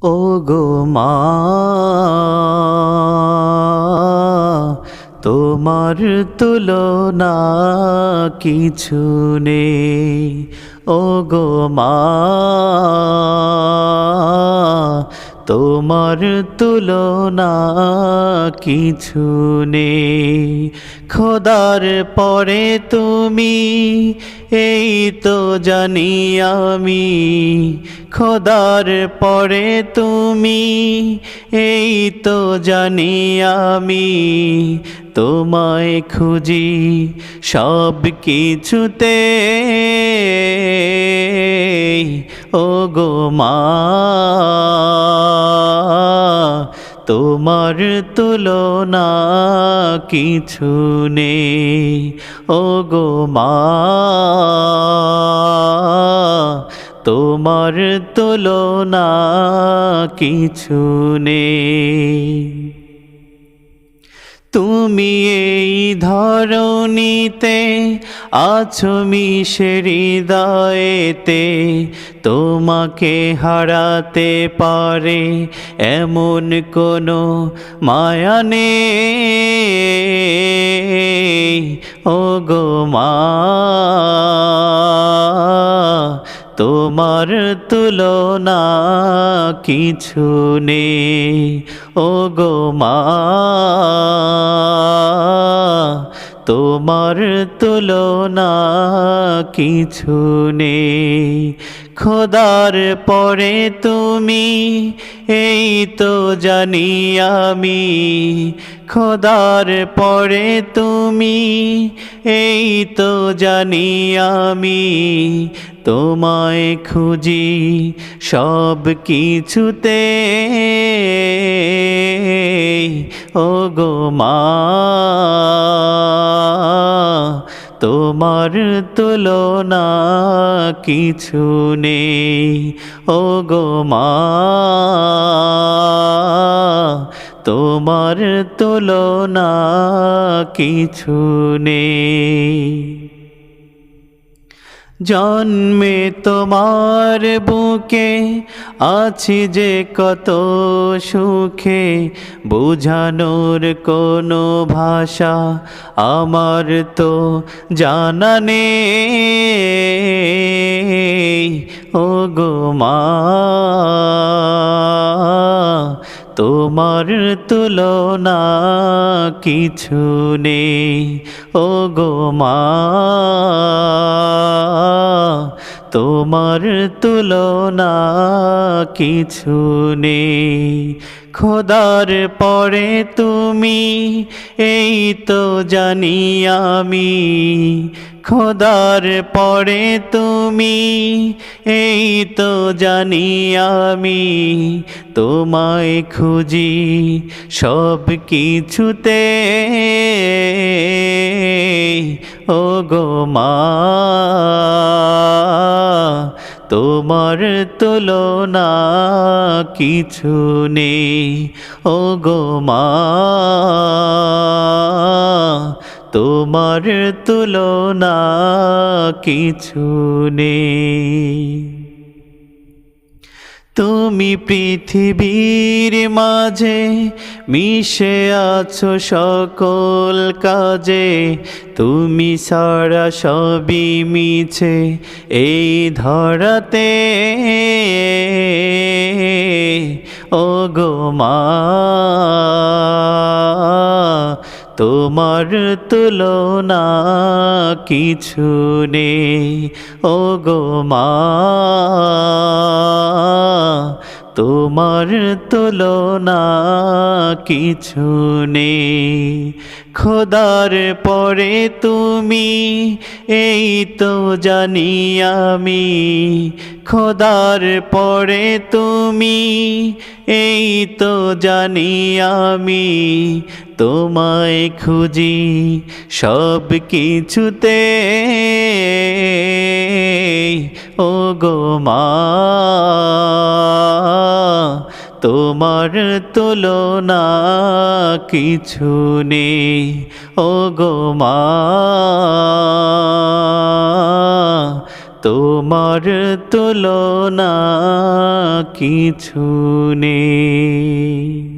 ও গো মা, তোমার তুলনা কিছু নেই। ও গো মা, তোমার তুলনা কিছু নেই। খোদার পরে তুমি, এই তো জানি আমি। খোদার পরে তুমি, এই তো জানি আমি। তোমায় খুঁজি সব কিছুতে, ও গো মা, তোমার তুলনা কিছু নেই। ও গো মা, তোমার তুলনা কিছু নেই। তুমি এই ধরণীতে আছো মিশে হৃদয়েতে, তোমাকে হারাতে পারে এমন কোনো মায়া নেই। ও গো মা, তোমার তুলনা কিছু নেই। ও গো মা, তোমার তুলনা কিছু নেই। খোদার পরে তুমি, এই তো জানি আমি। খোদার পরে তুমি, এই তো জানি আমি। তোমায় খুঁজি সব কিছুতে, ও গো মা, তোমার তুলনা কিছু নেই। ও গো মা, তোমার তুলনা কিছু নেই। জন্মে তোমার বুকে আছি যে কত সুখে, বোঝানোর কোনো ভাষা আমার তো জানা নেই। ও গো মা, তোমার তুলনা কিছু নেই। ও গো মা, তোমার তুলনা কিছু নেই। খোদার পরে তুমি, এই তো জানি আমি। খোদার পরে তুমি, এই তো জানি আমি। তোমায় খুঁজি সব কিছুতে, ও গো মা, তোমার তুলনা কিছু নেই। ও গো মা, তোমার তুলনা কিছু নেই। তুমি পৃথিবীর মাঝে মিশে আছো সকল কাজে, তুমি সারা সবই মিছে এই ধরাতে। ও গো মা, তোমার তুলনা কিছু নেই। ও গো মা, তোমার তুলনা কিছু নেই। খোদার পরে তুমি, এই তো জানি আমি। খোদার পরে তুমি, এই তো জানি আমি। তোমায় খুঁজি সব কিছুতে, ও গো মা, তোমার তুলনা কিছু নেই। ও গো মা, তোমার তুলনা কিছু নেই।